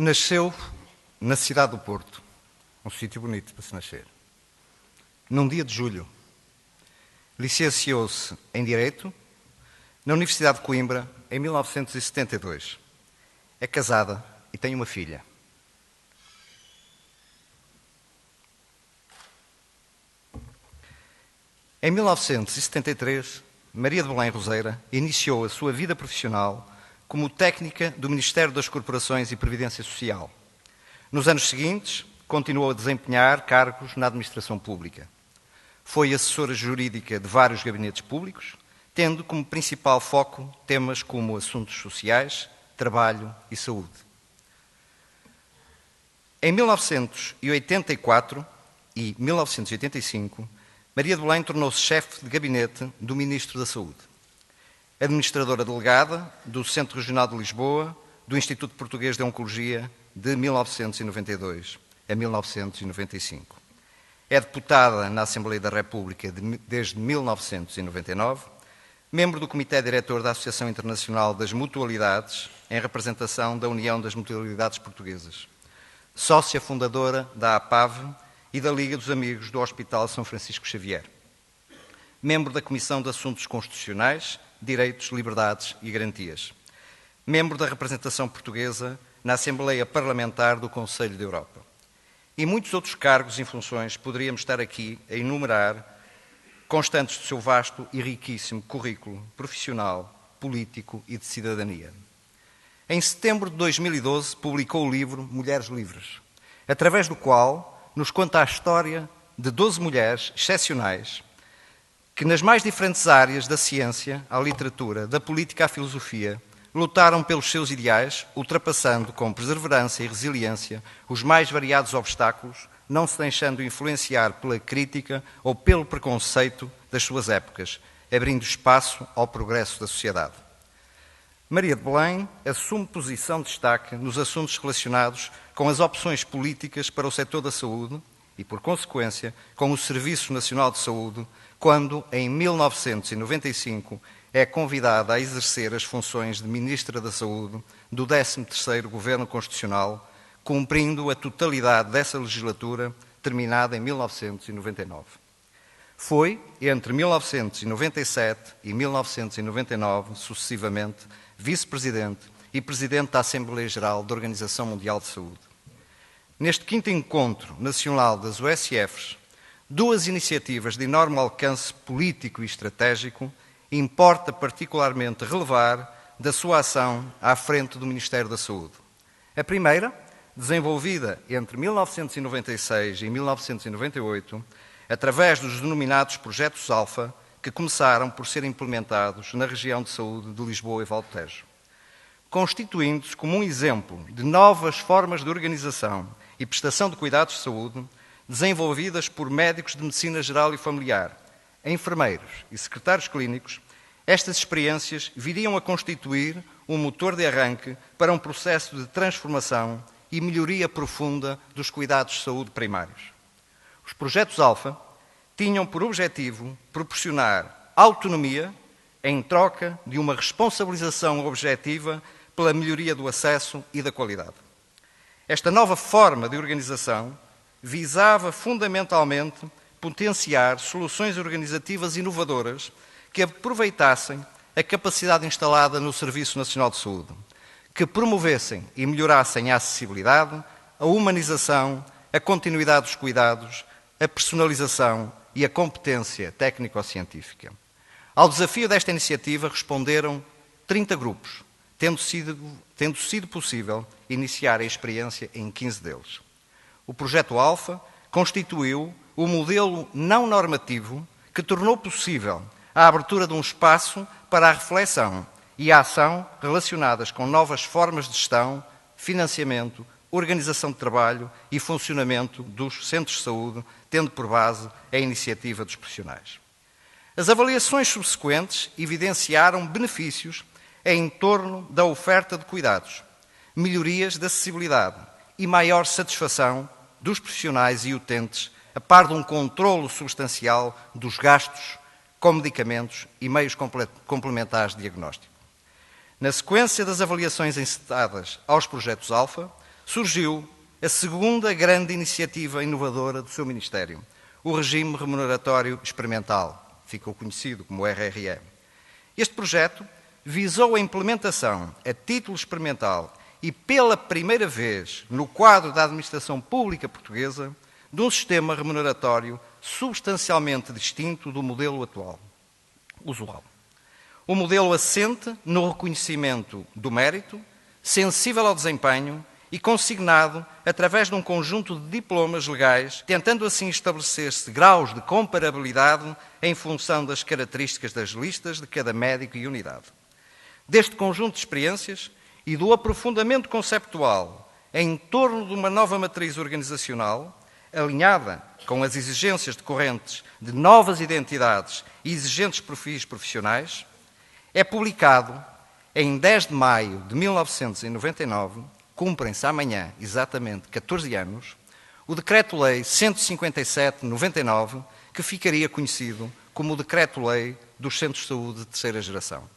Nasceu na cidade do Porto, um sítio bonito para se nascer. Num dia de julho, licenciou-se em Direito na Universidade de Coimbra em 1972. É casada e tem uma filha. Em 1973, Maria de Belém Roseira iniciou a sua vida profissional como técnica do Ministério das Corporações e Previdência Social. Nos anos seguintes, continuou a desempenhar cargos na administração pública. Foi assessora jurídica de vários gabinetes públicos, tendo como principal foco temas como assuntos sociais, trabalho e saúde. Em 1984 e 1985, Maria de Belém tornou-se chefe de gabinete do Ministro da Saúde, administradora delegada do Centro Regional de Lisboa, do Instituto Português de Oncologia, de 1992 a 1995. É deputada na Assembleia da República desde 1999, membro do Comitê Diretor da Associação Internacional das Mutualidades, em representação da União das Mutualidades Portuguesas, sócia fundadora da APAV e da Liga dos Amigos do Hospital São Francisco Xavier. Membro da Comissão de Assuntos Constitucionais, Direitos, Liberdades e Garantias. Membro da representação portuguesa na Assembleia Parlamentar do Conselho da Europa. E muitos outros cargos e funções poderíamos estar aqui a enumerar, constantes do seu vasto e riquíssimo currículo profissional, político e de cidadania. Em setembro de 2012, publicou o livro Mulheres Livres, através do qual nos conta a história de 12 mulheres excepcionais que, nas mais diferentes áreas da ciência, à literatura, da política à filosofia, lutaram pelos seus ideais, ultrapassando com perseverança e resiliência os mais variados obstáculos, não se deixando influenciar pela crítica ou pelo preconceito das suas épocas, abrindo espaço ao progresso da sociedade. Maria de Belém assume posição de destaque nos assuntos relacionados com as opções políticas para o setor da saúde e, por consequência, com o Serviço Nacional de Saúde, quando, em 1995, é convidada a exercer as funções de Ministra da Saúde do 13º Governo Constitucional, cumprindo a totalidade dessa legislatura, terminada em 1999. Foi, entre 1997 e 1999, sucessivamente, vice-presidente e presidente da Assembleia Geral da Organização Mundial de Saúde. Neste 5º Encontro Nacional das USFs, duas iniciativas de enorme alcance político e estratégico importa particularmente relevar da sua ação à frente do Ministério da Saúde. A primeira, desenvolvida entre 1996 e 1998, através dos denominados Projetos Alfa, que começaram por ser implementados na região de saúde de Lisboa e Valdo Tejo, constituindo-se como um exemplo de novas formas de organização e prestação de cuidados de saúde desenvolvidas por médicos de medicina geral e familiar, enfermeiros e secretários clínicos. Estas experiências viriam a constituir um motor de arranque para um processo de transformação e melhoria profunda dos cuidados de saúde primários. Os projetos Alfa tinham por objetivo proporcionar autonomia em troca de uma responsabilização objetiva pela melhoria do acesso e da qualidade. Esta nova forma de organização visava fundamentalmente potenciar soluções organizativas inovadoras que aproveitassem a capacidade instalada no Serviço Nacional de Saúde, que promovessem e melhorassem a acessibilidade, a humanização, a continuidade dos cuidados, a personalização e a competência técnico-científica. Ao desafio desta iniciativa responderam 30 grupos, tendo sido possível iniciar a experiência em 15 deles. O Projeto Alfa constituiu o modelo não normativo que tornou possível a abertura de um espaço para a reflexão e a ação relacionadas com novas formas de gestão, financiamento, organização de trabalho e funcionamento dos centros de saúde, tendo por base a iniciativa dos profissionais. As avaliações subsequentes evidenciaram benefícios em torno da oferta de cuidados, melhorias de acessibilidade e maior satisfação dos profissionais e utentes, a par de um controlo substancial dos gastos com medicamentos e meios complementares de diagnóstico. Na sequência das avaliações encetadas aos projetos Alfa, surgiu a segunda grande iniciativa inovadora do seu Ministério, o Regime Remuneratório Experimental, ficou conhecido como RRE. Este projeto visou a implementação, a título experimental e pela primeira vez no quadro da administração pública portuguesa, de um sistema remuneratório substancialmente distinto do modelo atual, usual. O modelo assente no reconhecimento do mérito, sensível ao desempenho e consignado através de um conjunto de diplomas legais, tentando assim estabelecer-se graus de comparabilidade em função das características das listas de cada médico e unidade. Deste conjunto de experiências e do aprofundamento conceptual em torno de uma nova matriz organizacional, alinhada com as exigências decorrentes de novas identidades e exigentes perfis profissionais, é publicado em 10 de maio de 1999, cumprem-se amanhã exatamente 14 anos, o Decreto-Lei 157/99, que ficaria conhecido como o Decreto-Lei dos Centros de Saúde de terceira geração.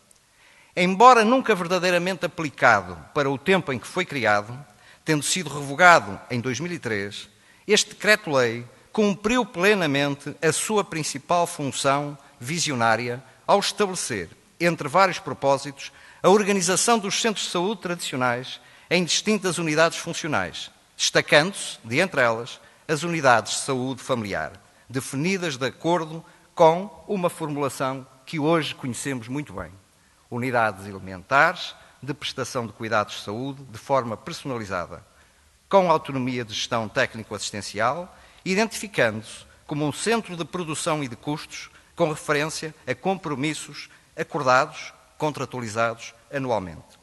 Embora nunca verdadeiramente aplicado para o tempo em que foi criado, tendo sido revogado em 2003, este Decreto-Lei cumpriu plenamente a sua principal função visionária ao estabelecer, entre vários propósitos, a organização dos centros de saúde tradicionais em distintas unidades funcionais, destacando-se, de entre elas, as unidades de saúde familiar, definidas de acordo com uma formulação que hoje conhecemos muito bem. Unidades elementares de prestação de cuidados de saúde de forma personalizada, com autonomia de gestão técnico-assistencial, identificando-se como um centro de produção e de custos com referência a compromissos acordados, contratualizados anualmente.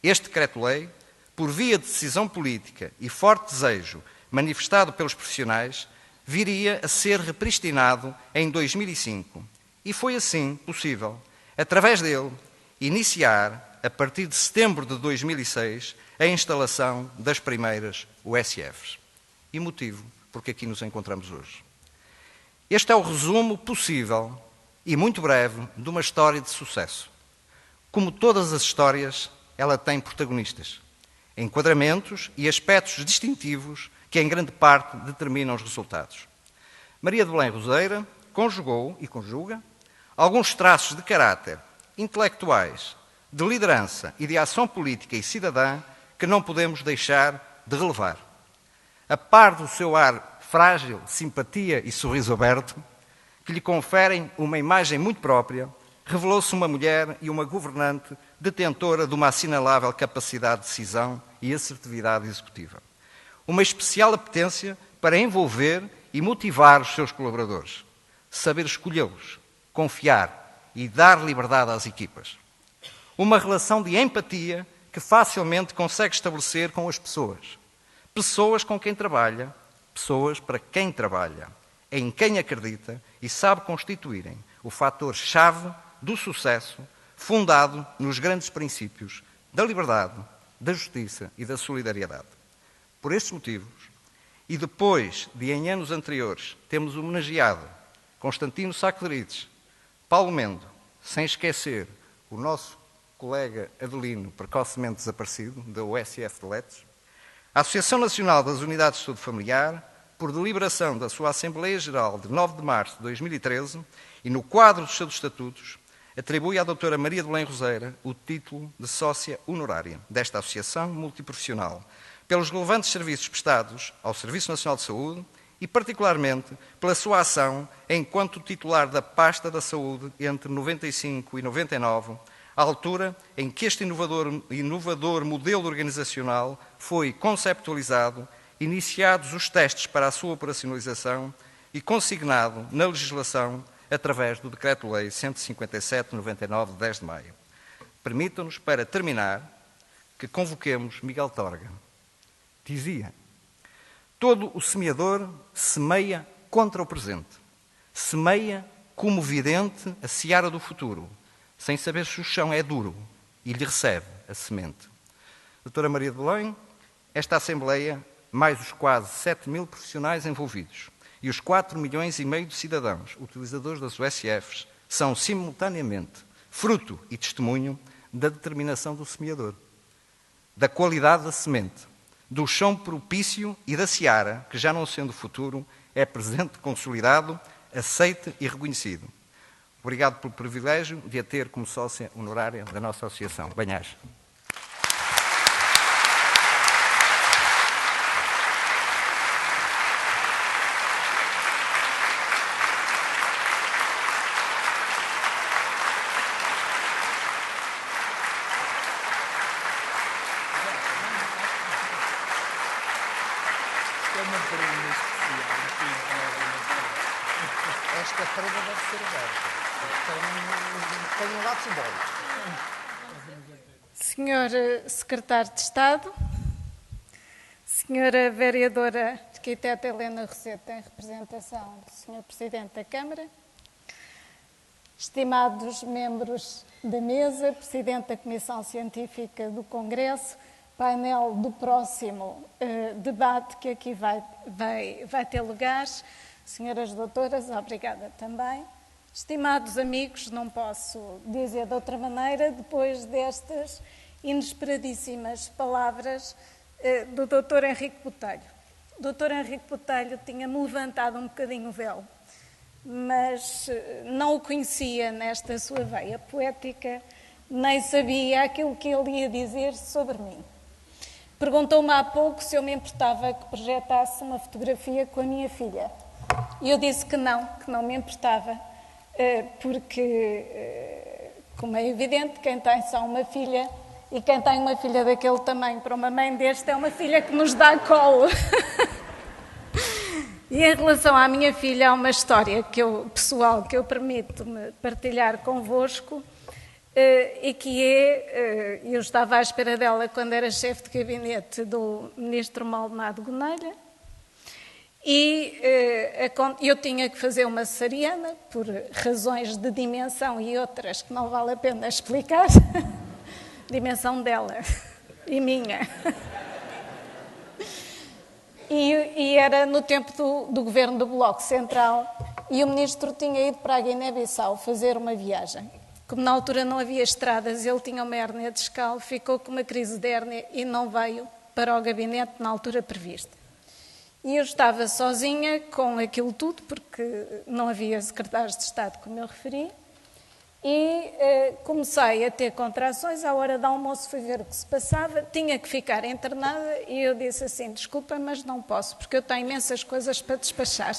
Este Decreto-Lei, por via de decisão política e forte desejo manifestado pelos profissionais, viria a ser repristinado em 2005 e foi assim possível, através dele, iniciar, a partir de setembro de 2006, a instalação das primeiras USFs. E motivo porque aqui nos encontramos hoje. Este é o resumo possível e muito breve de uma história de sucesso. Como todas as histórias, ela tem protagonistas, enquadramentos e aspectos distintivos que, em grande parte, determinam os resultados. Maria de Belém Roseira conjugou e conjuga alguns traços de caráter intelectuais, de liderança e de ação política e cidadã que não podemos deixar de relevar. A par do seu ar frágil, simpatia e sorriso aberto, que lhe conferem uma imagem muito própria, revelou-se uma mulher e uma governante detentora de uma assinalável capacidade de decisão e assertividade executiva. Uma especial apetência para envolver e motivar os seus colaboradores, saber escolhê-los, confiar e dar liberdade às equipas. Uma relação de empatia que facilmente consegue estabelecer com as pessoas. Pessoas com quem trabalha, pessoas para quem trabalha, em quem acredita e sabe constituírem o fator-chave do sucesso fundado nos grandes princípios da liberdade, da justiça e da solidariedade. Por estes motivos, e depois de em anos anteriores termos homenageado Constantino Saclerides, Paulo Mendo, sem esquecer o nosso colega Adelino, precocemente desaparecido, da USF de Letes, a Associação Nacional das Unidades de Saúde Familiar, por deliberação da sua Assembleia Geral de 9 de março de 2013 e no quadro dos seus estatutos, atribui à doutora Maria de Belém Roseira o título de sócia honorária desta associação multiprofissional, pelos relevantes serviços prestados ao Serviço Nacional de Saúde e, particularmente, pela sua ação enquanto titular da pasta da saúde entre 95 e 99, à altura em que este inovador modelo organizacional foi conceptualizado, iniciados os testes para a sua operacionalização e consignado na legislação através do Decreto-Lei 157/99, de 10 de maio. Permitam-nos, para terminar, que convoquemos Miguel Torga. Dizia: todo o semeador semeia contra o presente, semeia como vidente a seara do futuro, sem saber se o chão é duro, e lhe recebe a semente. Doutora Maria de Belém, esta Assembleia, mais os quase 7.000 profissionais envolvidos e os 4,5 milhões de cidadãos utilizadores das USFs, são simultaneamente fruto e testemunho da determinação do semeador, da qualidade da semente, do chão propício e da seara, que já não sendo futuro, é presente consolidado, aceite e reconhecido. Obrigado pelo privilégio de a ter como sócia honorária da nossa associação. Bem-aja. Esta prenda deve ser aberta. Tem um lado simbólico. Senhor Secretário de Estado, Senhora Vereadora Arquiteta Helena Roseta, em representação do Senhor Presidente da Câmara, estimados membros da mesa, Presidente da Comissão Científica do Congresso, painel do próximo debate que aqui vai ter lugar, senhoras doutoras, obrigada também. Estimados amigos, não posso dizer de outra maneira, depois destas inesperadíssimas palavras do Dr. Henrique Botelho. O Dr. Henrique Botelho tinha-me levantado um bocadinho o véu, mas não o conhecia nesta sua veia poética, nem sabia aquilo que ele ia dizer sobre mim. Perguntou-me há pouco se eu me importava que projetasse uma fotografia com a minha filha. E eu disse que não me importava, porque, como é evidente, quem tem só uma filha, e quem tem uma filha daquele tamanho para uma mãe deste, é uma filha que nos dá colo. E em relação à minha filha, há uma história pessoal que eu permito-me partilhar convosco, e que eu estava à espera dela quando era chefe de gabinete do ministro Maldonado Gonelha, e eu tinha que fazer uma cesariana por razões de dimensão e outras que não vale a pena explicar. Dimensão dela e minha. E era no tempo do governo do Bloco Central, e o ministro tinha ido para a Guiné-Bissau fazer uma viagem. Como na altura não havia estradas, ele tinha uma hérnia discal, ficou com uma crise de hérnia e não veio para o gabinete na altura prevista. E eu estava sozinha com aquilo tudo, porque não havia secretários de Estado, como eu referi, e comecei a ter contrações. À hora do almoço fui ver o que se passava, tinha que ficar internada, e eu disse assim: desculpa, mas não posso, porque eu tenho imensas coisas para despachar.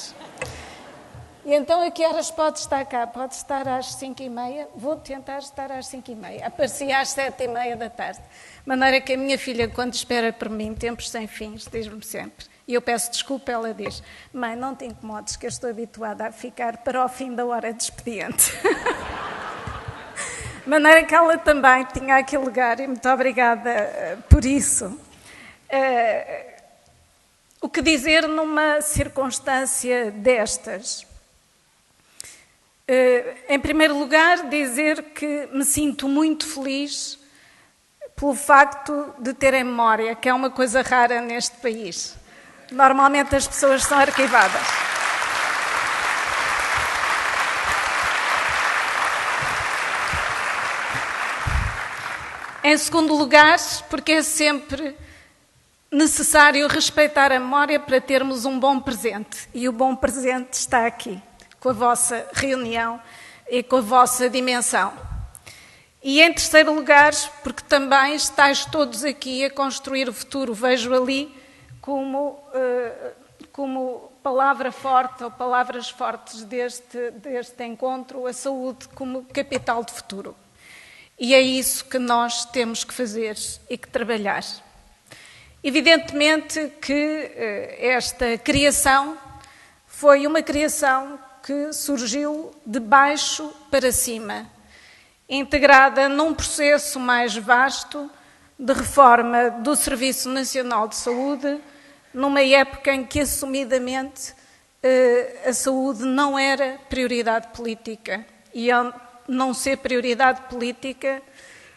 E então, a que horas pode estar cá? Pode estar às 5h30? Vou tentar estar às 5h30. Aparecia às 7h30 da tarde. De maneira que a minha filha, quando espera por mim, tempos sem fins, diz-me sempre. E eu peço desculpa, ela diz: mãe, não te incomodes, que eu estou habituada a ficar para o fim da hora de expediente. De maneira que ela também tinha aquele lugar, e muito obrigada por isso. O que dizer numa circunstância destas? Em primeiro lugar, dizer que me sinto muito feliz pelo facto de terem memória, que é uma coisa rara neste país. Normalmente as pessoas são arquivadas. Em segundo lugar, porque é sempre necessário respeitar a memória para termos um bom presente. E o bom presente está aqui, com a vossa reunião e com a vossa dimensão. E em terceiro lugar, porque também estáis todos aqui a construir o futuro. Vejo ali como palavra forte, ou palavras fortes deste encontro, a saúde como capital de futuro. E é isso que nós temos que fazer e que trabalhar. Evidentemente que esta criação foi uma criação que surgiu de baixo para cima, integrada num processo mais vasto de reforma do Serviço Nacional de Saúde, numa época em que, assumidamente, a saúde não era prioridade política. E ao não ser prioridade política,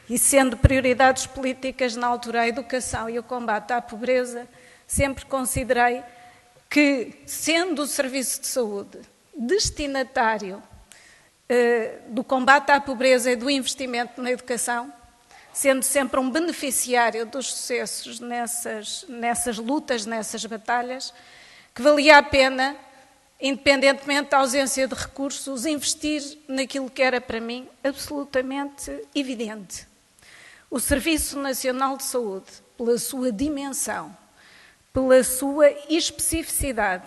e sendo prioridades políticas na altura a educação e o combate à pobreza, sempre considerei que, sendo o Serviço de Saúde destinatário do combate à pobreza e do investimento na educação, sendo sempre um beneficiário dos sucessos nessas lutas, nessas batalhas, que valia a pena, independentemente da ausência de recursos, investir naquilo que era para mim absolutamente evidente. O Serviço Nacional de Saúde, pela sua dimensão, pela sua especificidade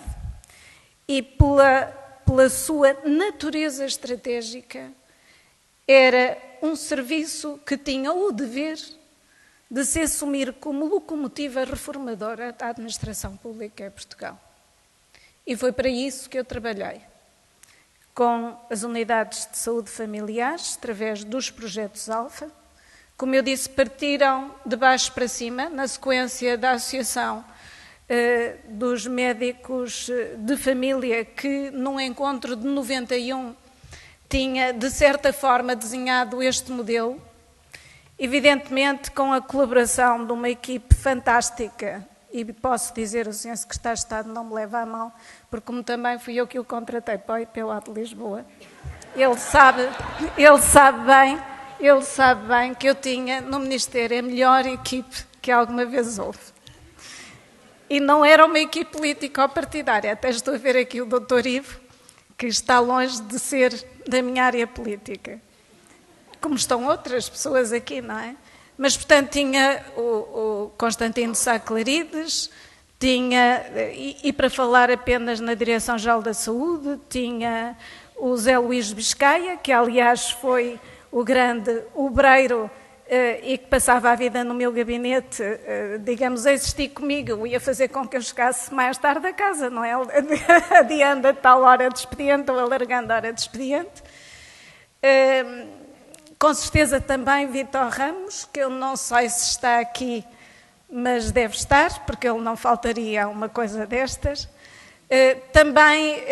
e pela sua natureza estratégica, era um serviço que tinha o dever de se assumir como locomotiva reformadora da administração pública em Portugal. E foi para isso que eu trabalhei, com as unidades de saúde familiares, através dos projetos Alfa. Como eu disse, partiram de baixo para cima, na sequência da associação dos médicos de família, que num encontro de 91 tinha, de certa forma, desenhado este modelo, evidentemente com a colaboração de uma equipe fantástica, e posso dizer, o Sr. Secretário de Estado não me leva a mal, porque como também fui eu que o contratei para o IPA de Lisboa, ele sabe bem que eu tinha no Ministério a melhor equipe que alguma vez houve. E não era uma equipe política ou partidária, até estou a ver aqui o Dr. Ivo, que está longe de ser da minha área política, como estão outras pessoas aqui, não é? Mas, portanto, tinha o Constantino Sá Clarides, tinha, e para falar apenas na Direção-Geral da Saúde, tinha o Zé Luís Biscaia, que aliás foi o grande obreiro e que passava a vida no meu gabinete, digamos, a existir comigo, ia fazer com que eu chegasse mais tarde a casa, não é? Adiando a tal hora de expediente ou alargando a hora de expediente. Com certeza também Vítor Ramos, que eu não sei se está aqui, mas deve estar, porque ele não faltaria a uma coisa destas. Também,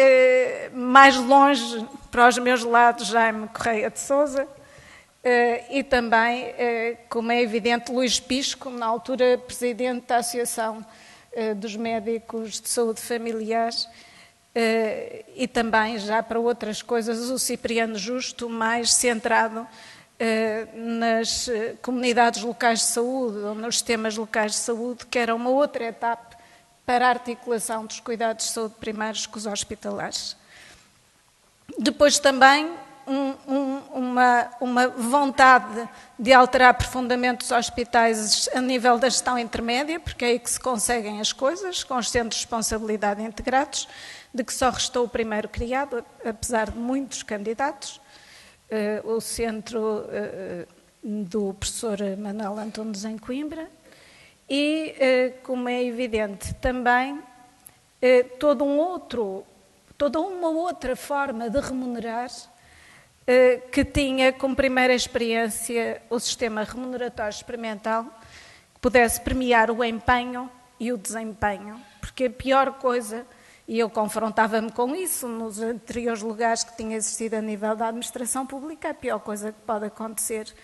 mais longe, para os meus lados, Jaime Correia de Sousa, e também, como é evidente, Luís Pisco, na altura presidente da Associação dos Médicos de Saúde Familiares, e também, já para outras coisas, o Cipriano Justo, mais centrado nas comunidades locais de saúde ou nos sistemas locais de saúde, que era uma outra etapa para a articulação dos cuidados de saúde primários com os hospitalares. Depois também uma vontade de alterar profundamente os hospitais a nível da gestão intermédia, porque é aí que se conseguem as coisas, com os centros de responsabilidade integrados, de que só restou o primeiro criado, apesar de muitos candidatos, o centro do professor Manuel Antunes em Coimbra, e, como é evidente, também toda uma outra forma de remunerar que tinha como primeira experiência o sistema remuneratório experimental, que pudesse premiar o empenho e o desempenho, porque a pior coisa, e eu confrontava-me com isso nos anteriores lugares que tinha existido a nível da administração pública, a pior coisa que pode acontecer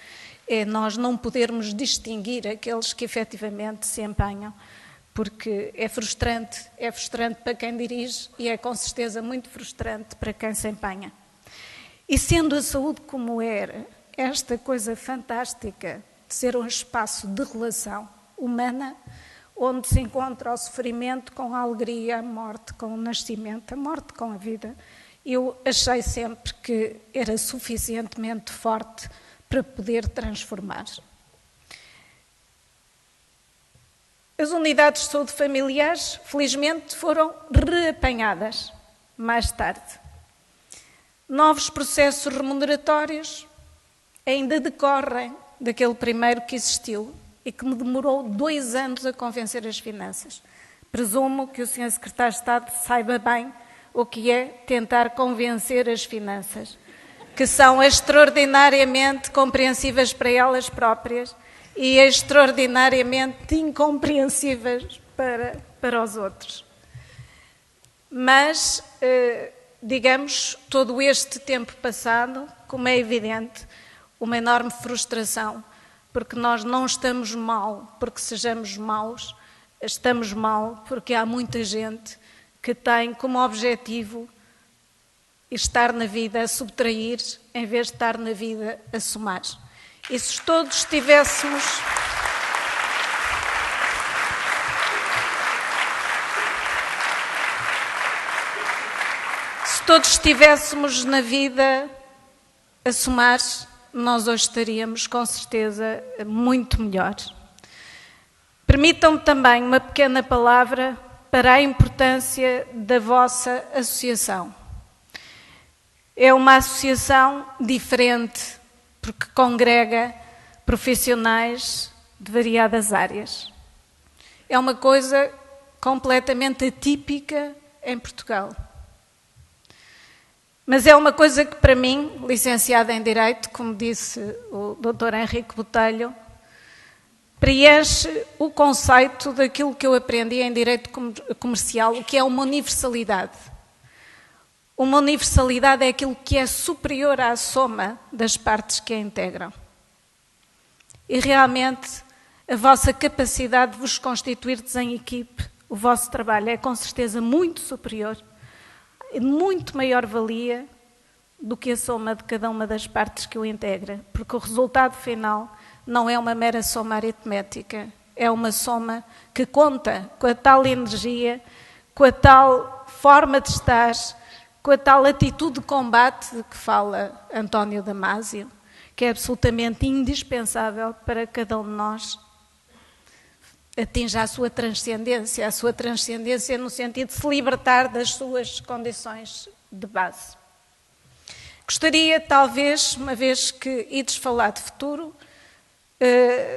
é nós não podermos distinguir aqueles que efetivamente se empenham, porque é frustrante para quem dirige e é com certeza muito frustrante para quem se empenha. E sendo a saúde como era, esta coisa fantástica de ser um espaço de relação humana, onde se encontra o sofrimento com a alegria, a morte com o nascimento, a morte com a vida, eu achei sempre que era suficientemente forte para poder transformar. As unidades de saúde familiares, felizmente, foram reapanhadas mais tarde. Novos processos remuneratórios ainda decorrem daquele primeiro que existiu e que me demorou 2 anos a convencer as finanças. Presumo que o Sr. Secretário de Estado saiba bem o que é tentar convencer as finanças, que são extraordinariamente compreensivas para elas próprias e extraordinariamente incompreensíveis para os outros. Mas, digamos, todo este tempo passado, como é evidente, uma enorme frustração, porque nós não estamos mal porque sejamos maus, estamos mal porque há muita gente que tem como objetivo estar na vida a subtrair em vez de estar na vida a somar. E se todos tivéssemos... Se todos estivéssemos na vida a somar, nós hoje estaríamos, com certeza, muito melhor. Permitam-me também uma pequena palavra para a importância da vossa associação. É uma associação diferente, porque congrega profissionais de variadas áreas. É uma coisa completamente atípica em Portugal. Mas é uma coisa que, para mim, licenciada em Direito, como disse o Dr. Henrique Botelho, preenche o conceito daquilo que eu aprendi em Direito Comercial, o que é uma universalidade. Uma universalidade é aquilo que é superior à soma das partes que a integram. E realmente a vossa capacidade de vos constituirdes em equipe, o vosso trabalho é com certeza muito superior, muito maior valia do que a soma de cada uma das partes que o integra, porque o resultado final não é uma mera soma aritmética, é uma soma que conta com a tal energia, com a tal forma de estar, com a tal atitude de combate de que fala António Damasio, que é absolutamente indispensável para que cada um de nós atinja a sua transcendência no sentido de se libertar das suas condições de base. Gostaria, talvez, uma vez que ides falar de futuro,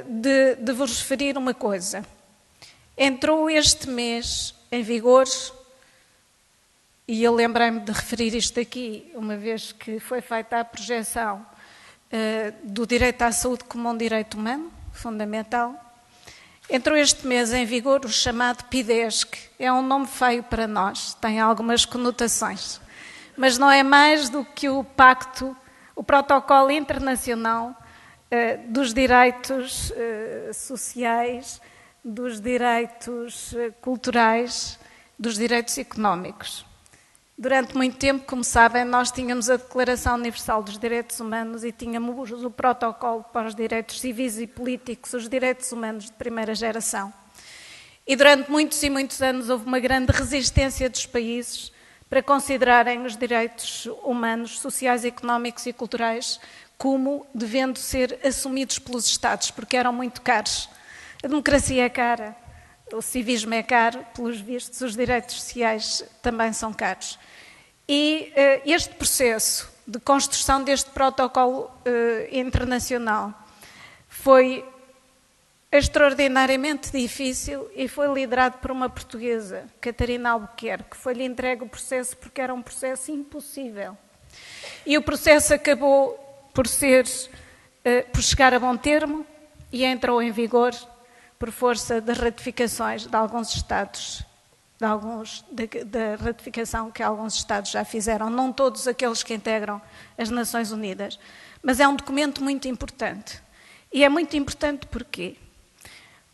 de vos referir uma coisa. Entrou este mês em vigor, e eu lembrei-me de referir isto aqui, uma vez que foi feita a projeção do direito à saúde como um direito humano, fundamental. Entrou este mês em vigor o chamado PIDESC. É um nome feio para nós, tem algumas conotações, mas não é mais do que o pacto, o protocolo internacional dos direitos sociais, dos direitos culturais, dos direitos económicos. Durante muito tempo, como sabem, nós tínhamos a Declaração Universal dos Direitos Humanos e tínhamos o protocolo para os direitos civis e políticos, os direitos humanos de primeira geração. E durante muitos e muitos anos houve uma grande resistência dos países para considerarem os direitos humanos, sociais, económicos e culturais como devendo ser assumidos pelos Estados, porque eram muito caros. A democracia é cara, o civismo é caro, pelos vistos, os direitos sociais também são caros. E este processo de construção deste protocolo internacional foi extraordinariamente difícil e foi liderado por uma portuguesa, Catarina Albuquerque. Foi-lhe entregue o processo porque era um processo impossível. E o processo acabou por chegar a bom termo e entrou em vigor por força das ratificações de alguns Estados, da ratificação que alguns Estados já fizeram, não todos aqueles que integram as Nações Unidas. Mas é um documento muito importante. E é muito importante porquê?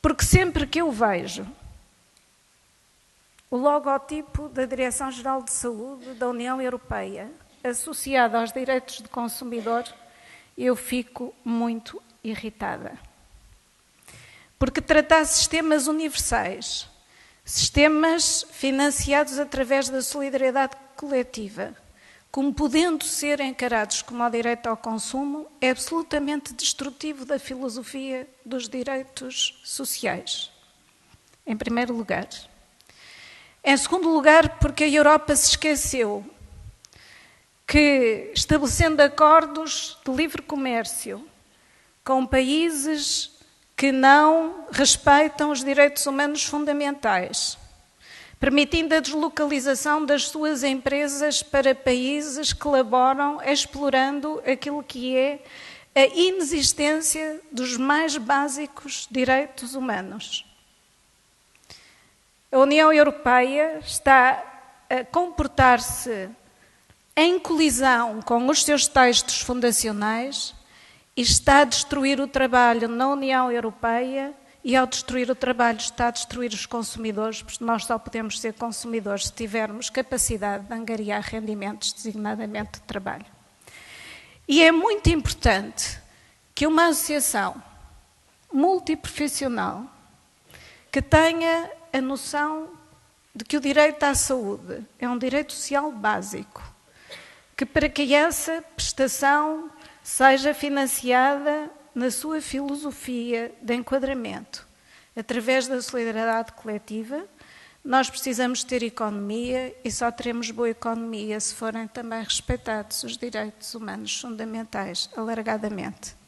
Porque sempre que eu vejo o logotipo da Direção-Geral de Saúde da União Europeia associado aos direitos do consumidor, eu fico muito irritada. Porque tratar sistemas universais, sistemas financiados através da solidariedade coletiva, como podendo ser encarados como o direito ao consumo, é absolutamente destrutivo da filosofia dos direitos sociais, em primeiro lugar. Em segundo lugar, porque a Europa se esqueceu que, estabelecendo acordos de livre comércio com países que não respeitam os direitos humanos fundamentais, permitindo a deslocalização das suas empresas para países que laboram explorando aquilo que é a inexistência dos mais básicos direitos humanos. A União Europeia está a comportar-se em colisão com os seus textos fundacionais e está a destruir o trabalho na União Europeia, e ao destruir o trabalho está a destruir os consumidores, porque nós só podemos ser consumidores se tivermos capacidade de angariar rendimentos, designadamente de trabalho. E é muito importante que uma associação multiprofissional que tenha a noção de que o direito à saúde é um direito social básico, que para que essa prestação seja financiada na sua filosofia de enquadramento, através da solidariedade coletiva, nós precisamos ter economia e só teremos boa economia se forem também respeitados os direitos humanos fundamentais, alargadamente.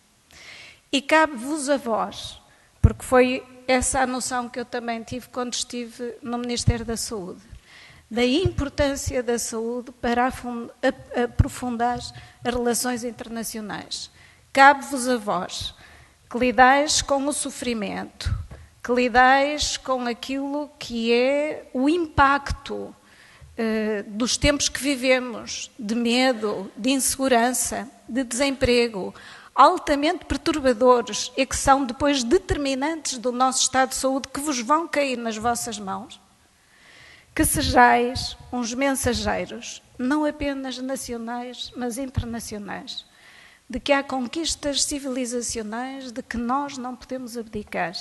E cabe-vos a vós, porque foi essa a noção que eu também tive quando estive no Ministério da Saúde, da importância da saúde para aprofundar as relações internacionais. Cabe-vos a vós, que lidais com o sofrimento, que lidais com aquilo que é o impacto dos tempos que vivemos, de medo, de insegurança, de desemprego, altamente perturbadores e que são depois determinantes do nosso estado de saúde, que vos vão cair nas vossas mãos, que sejais uns mensageiros, não apenas nacionais, mas internacionais, de que há conquistas civilizacionais de que nós não podemos abdicar,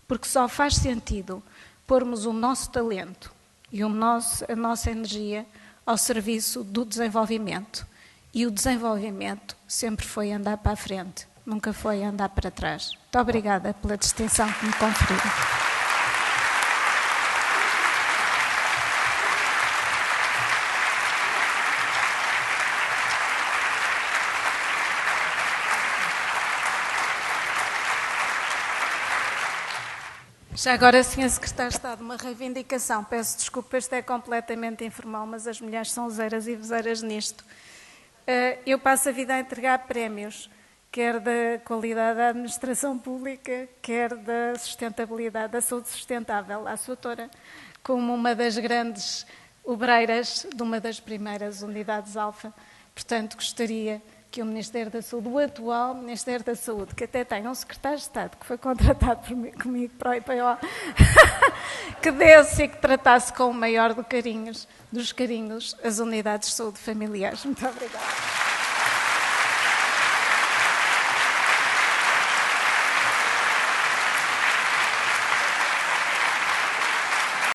porque só faz sentido pormos o nosso talento e a nossa energia ao serviço do desenvolvimento. E o desenvolvimento sempre foi andar para a frente, nunca foi andar para trás. Muito obrigada pela distinção que me conferiram. Já agora, Sr. Secretário de Estado, uma reivindicação. Peço desculpa, isto é completamente informal, mas as mulheres são useiras e veseiras nisto. Eu passo a vida a entregar prémios, quer da qualidade da administração pública, quer da sustentabilidade, da saúde sustentável, à sua autora, como uma das grandes obreiras de uma das primeiras unidades alfa. Portanto, gostaria que o Ministério da Saúde, o atual Ministério da Saúde, que até tem um secretário de Estado que foi contratado comigo para o IPO, que desse e que tratasse com o maior dos carinhos as unidades de saúde familiares. Muito obrigada.